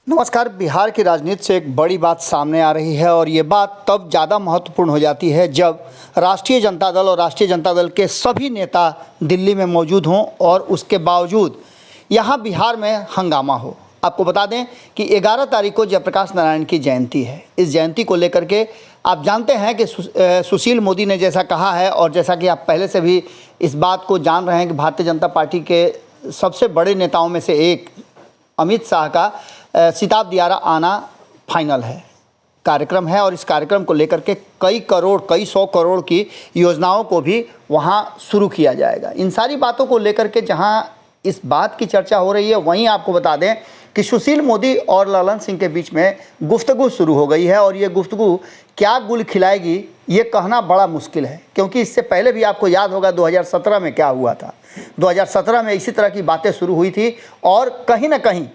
नमस्कार। बिहार की राजनीति से एक बड़ी बात सामने आ रही है और ये बात तब ज़्यादा महत्वपूर्ण हो जाती है जब राष्ट्रीय जनता दल और राष्ट्रीय जनता दल के सभी नेता दिल्ली में मौजूद हों और उसके बावजूद यहाँ बिहार में हंगामा हो। आपको बता दें कि 11 तारीख को जयप्रकाश नारायण की जयंती है। इस जयंती को लेकर के आप जानते हैं कि सुशील मोदी ने जैसा कहा है और जैसा कि आप पहले से भी इस बात को जान रहे हैं कि भारतीय जनता पार्टी के सबसे बड़े नेताओं में से एक अमित शाह का सिताब दियारा आना फाइनल है, कार्यक्रम है और इस कार्यक्रम को लेकर के कई सौ करोड़ की योजनाओं को भी वहाँ शुरू किया जाएगा। इन सारी बातों को लेकर के जहाँ इस बात की चर्चा हो रही है, वहीं आपको बता दें कि सुशील मोदी और ललन सिंह के बीच में गुफ्तगू शुरू हो गई है और ये गुफ्तगू क्या गुल खिलाएगी ये कहना बड़ा मुश्किल है, क्योंकि इससे पहले भी आपको याद होगा 2017 में क्या हुआ था। 2017 में इसी तरह की बातें शुरू हुई थी और कहीं ना कहीं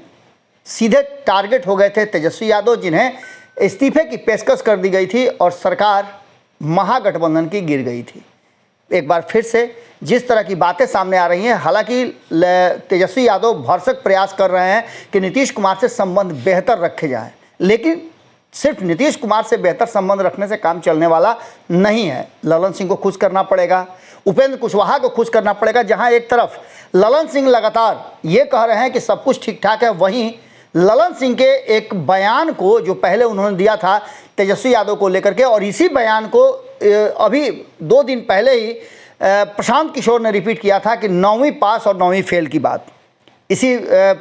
सीधे टारगेट हो गए थे तेजस्वी यादव, जिन्हें इस्तीफे की पेशकश कर दी गई थी और सरकार महागठबंधन की गिर गई थी। एक बार फिर से जिस तरह की बातें सामने आ रही हैं, हालांकि तेजस्वी यादव भरसक प्रयास कर रहे हैं कि नीतीश कुमार से संबंध बेहतर रखे जाएं, लेकिन सिर्फ नीतीश कुमार से बेहतर संबंध रखने से काम चलने वाला नहीं है। ललन सिंह को खुश करना पड़ेगा, उपेंद्र कुशवाहा को खुश करना पड़ेगा। जहां एक तरफ ललन सिंह लगातार ये कह रहे हैं कि सब कुछ ठीक ठाक है, वहीं ललन सिंह के एक बयान को जो पहले उन्होंने दिया था तेजस्वी यादव को लेकर के, और इसी बयान को अभी 2 दिन पहले ही प्रशांत किशोर ने रिपीट किया था कि 9वीं पास और 9वीं फेल की बात। इसी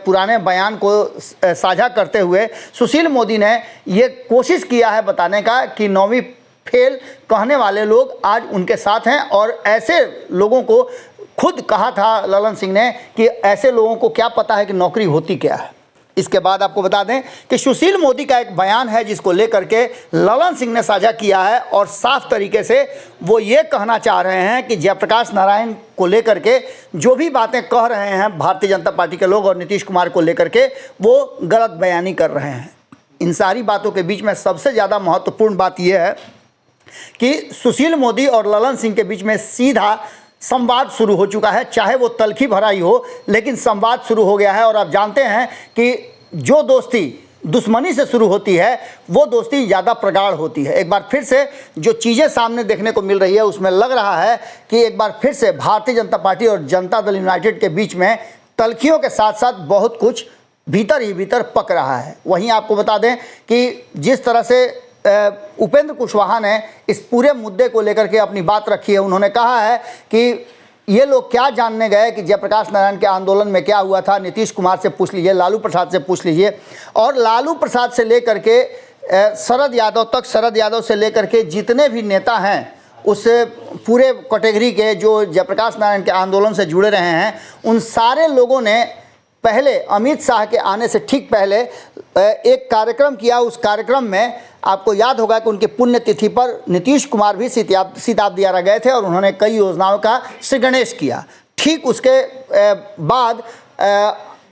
पुराने बयान को साझा करते हुए सुशील मोदी ने ये कोशिश किया है बताने का कि 9वीं फेल कहने वाले लोग आज उनके साथ हैं, और ऐसे लोगों को खुद कहा था ललन सिंह ने कि ऐसे लोगों को क्या पता है कि नौकरी होती क्या है। इसके बाद आपको बता दें कि सुशील मोदी का एक बयान है जिसको लेकर के ललन सिंह ने साझा किया है और साफ तरीके से वो ये कहना चाह रहे हैं कि जयप्रकाश नारायण को लेकर के जो भी बातें कह रहे हैं भारतीय जनता पार्टी के लोग और नीतीश कुमार को लेकर के, वो गलत बयानी कर रहे हैं। इन सारी बातों के बीच में सबसे ज़्यादा महत्वपूर्ण बात यह है कि सुशील मोदी और ललन सिंह के बीच में सीधा संवाद शुरू हो चुका है, चाहे वो तल्खी भरा ही हो, लेकिन संवाद शुरू हो गया है। और आप जानते हैं कि जो दोस्ती दुश्मनी से शुरू होती है वो दोस्ती ज़्यादा प्रगाढ़ होती है। एक बार फिर से जो चीज़ें सामने देखने को मिल रही है उसमें लग रहा है कि एक बार फिर से भारतीय जनता पार्टी और जनता दल यूनाइटेड के बीच में तल्खियों के साथ साथ बहुत कुछ भीतर ही भीतर पक रहा है। वहीं आपको बता दें कि जिस तरह से उपेंद्र कुशवाहा ने इस पूरे मुद्दे को लेकर के अपनी बात रखी है, उन्होंने कहा है कि ये लोग क्या जानने गए कि जयप्रकाश नारायण के आंदोलन में क्या हुआ था, नीतीश कुमार से पूछ लीजिए, लालू प्रसाद से पूछ लीजिए, और लालू प्रसाद से लेकर के शरद यादव तक, शरद यादव से लेकर के जितने भी नेता हैं उस पूरे कैटेगरी के जो जयप्रकाश नारायण के आंदोलन से जुड़े रहे हैं, उन सारे लोगों ने पहले अमित शाह के आने से ठीक पहले एक कार्यक्रम किया। उस कार्यक्रम में आपको याद होगा कि उनकी पुण्यतिथि पर नीतीश कुमार भी सिताब दियारा गए थे और उन्होंने कई योजनाओं का श्री गणेश किया। ठीक उसके बाद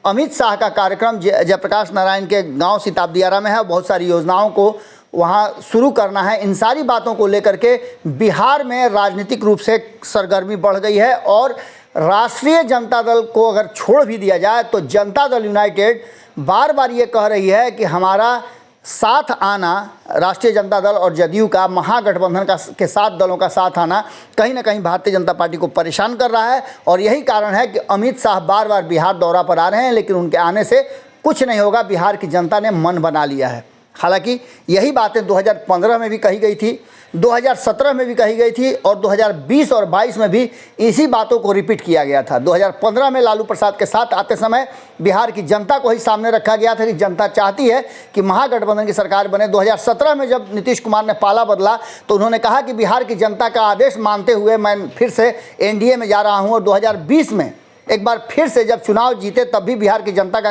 अमित शाह का कार्यक्रम जयप्रकाश नारायण के गांव सिताब दियारा में है। बहुत सारी योजनाओं को वहां शुरू करना है। इन सारी बातों को लेकर के बिहार में राजनीतिक रूप से सरगर्मी बढ़ गई है और राष्ट्रीय जनता दल को अगर छोड़ भी दिया जाए तो जनता दल यूनाइटेड बार बार ये कह रही है कि हमारा साथ आना, राष्ट्रीय जनता दल और जदयू का महागठबंधन के 7 दलों का साथ आना कहीं ना कहीं भारतीय जनता पार्टी को परेशान कर रहा है। और यही कारण है कि अमित शाह बार बार बिहार दौरा पर आ रहे हैं, लेकिन उनके आने से कुछ नहीं होगा। बिहार की जनता ने मन बना लिया है। हालांकि यही बातें 2015 में भी कही गई थी, 2017 में भी कही गई थी और 2020 और 22 में भी इसी बातों को रिपीट किया गया था। 2015 में लालू प्रसाद के साथ आते समय बिहार की जनता को ही सामने रखा गया था कि जनता चाहती है कि महागठबंधन की सरकार बने। 2017 में जब नीतीश कुमार ने पाला बदला तो उन्होंने कहा कि बिहार की जनता का आदेश मानते हुए मैं फिर से एनडीए में जा रहा हूँ। और 2020 में एक बार फिर से जब चुनाव जीते तब भी बिहार की जनता का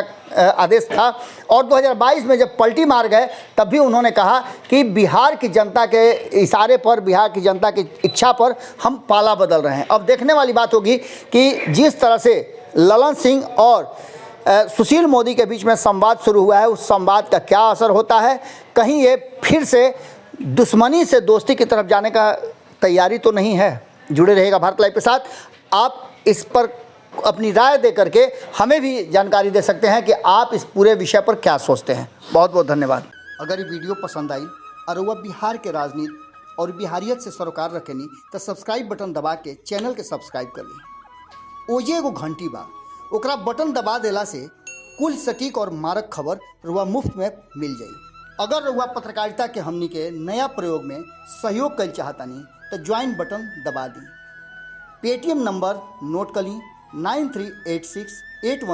आदेश था, और 2022 में जब पलटी मार गए तब भी उन्होंने कहा कि बिहार की जनता के इशारे पर, बिहार की जनता की इच्छा पर हम पाला बदल रहे हैं। अब देखने वाली बात होगी कि जिस तरह से ललन सिंह और सुशील मोदी के बीच में संवाद शुरू हुआ है, उस संवाद का क्या असर होता है। कहीं ये फिर से दुश्मनी से दोस्ती की तरफ जाने का तैयारी तो नहीं है। जुड़े रहेगा भारत लाइव के साथ। आप इस पर अपनी राय दे करके हमें भी जानकारी दे सकते हैं कि आप इस पूरे विषय पर क्या सोचते हैं। बहुत बहुत धन्यवाद। अगर ये वीडियो पसंद आई और वह बिहार के राजनीति और बिहारियत से सरोकार रखेनी तो सब्सक्राइब बटन दबा के चैनल के सब्सक्राइब कर ली। ओजे एगो घंटी बा, ओकरा बटन दबा देला से कुल सटीक और मारक खबर रुआ मुफ्त में मिल जाई। अगर रुआ पत्रकारिता के हमनी के नया प्रयोग में सहयोग कर चाहतानी तो ज्वाइन बटन दबा दी। पेटीएम नंबर नोट कर ली 938681